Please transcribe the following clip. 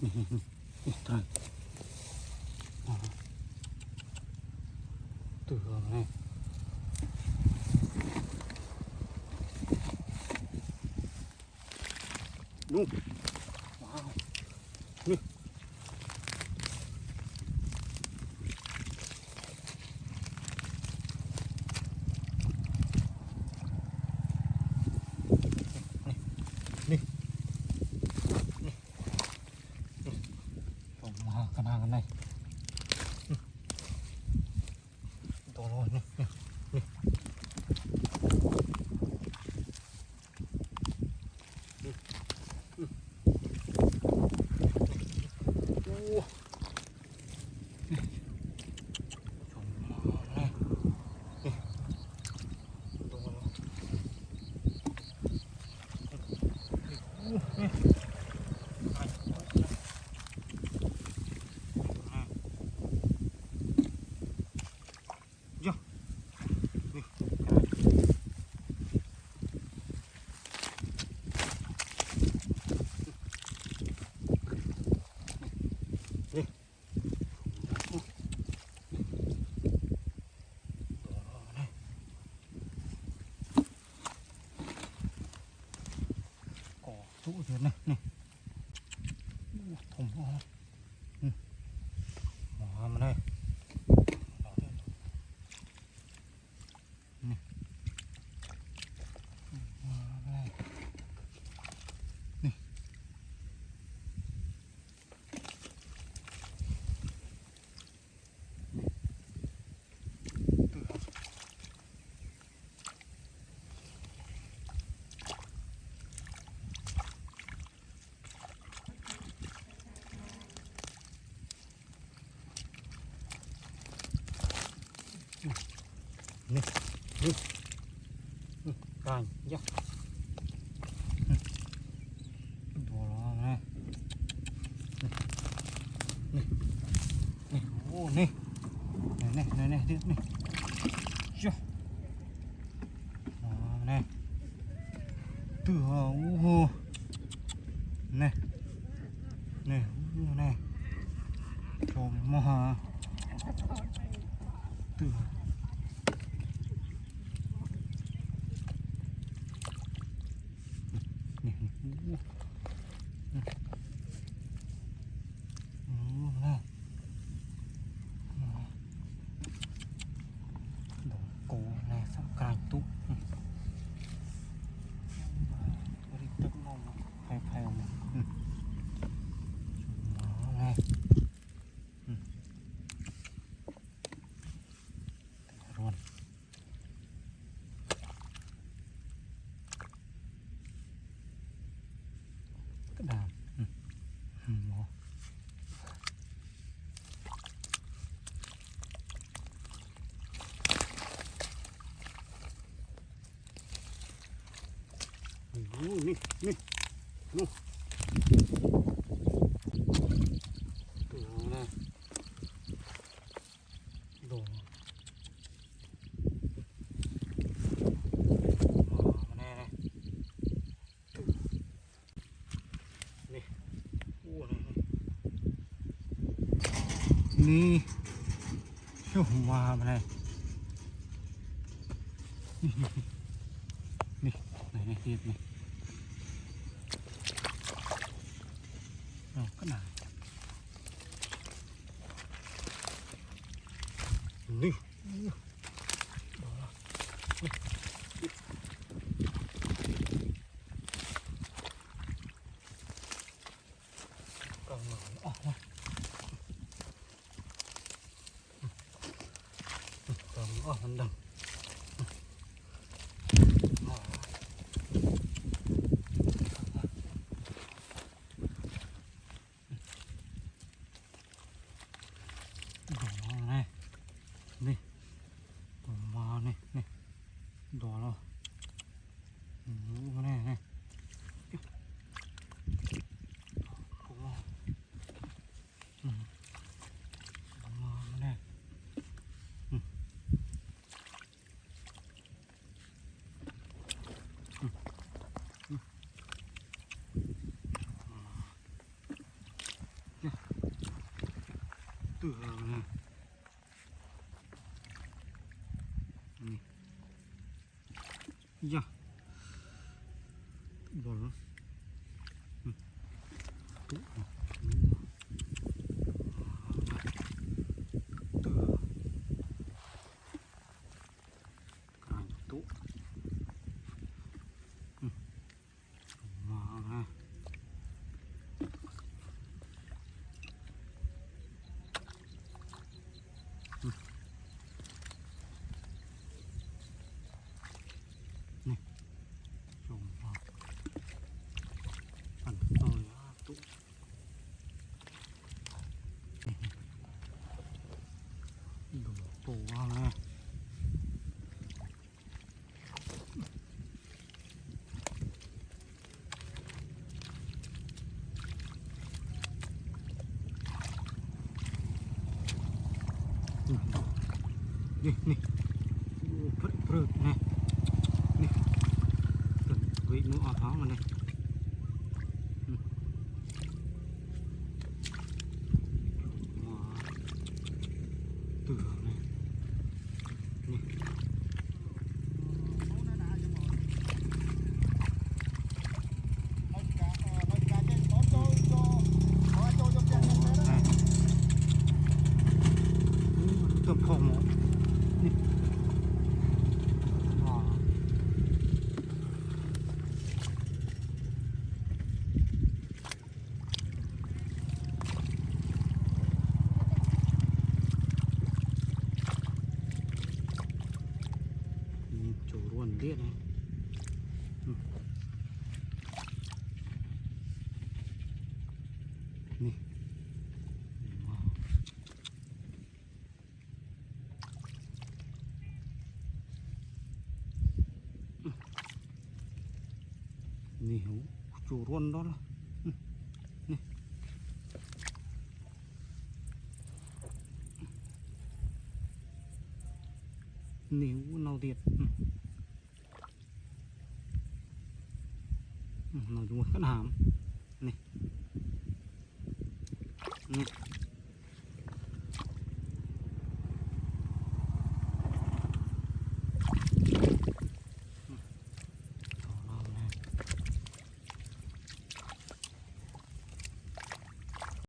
นี่ตายตื่นเลยนู่นว้าวนี่มากระนากันไหนตัวโลนี่ตู้เดือดนี่ผมเอาหมอมาได้นี่มาได้นี่นี่นี่ตายยักตัวร้อนนะนี่นี่โอ้นี่นี่นี่นี่นี่นี่จ้ามาเนี่ยตัวโอ้โหนี่นี่โอ้นี่ชมมหาตัวนี่นี่โอ้นะดอกโกนะสักการตุ๊กบริตึกมองไฟออกมาไงร้อนกระดาษหมอนี่นี่นู่นตัวนะโดนมาแน่เลยนี่โอ้นี่ช่วงมาเลยนี่นี่นี่นี่นี่ก็หนานี่ก็หนาออกมาก็ออกมันดังนี่มานี่นี่ดอแล้วมาแน่นี่มาแน่ từ này này dạ bỏ nó tụ từ cái tụ mà này này trồng vào phần tôi tụ đổ tổ vào này nè nè phật phật nè nè vị mũi ọp hóng mà này từ này nè tôm phồng mỏ nè chỗ ruồn biết này nè nè chỗ ruồn đó là nè nếu nào tiệt nào chúng cắt hàm này nè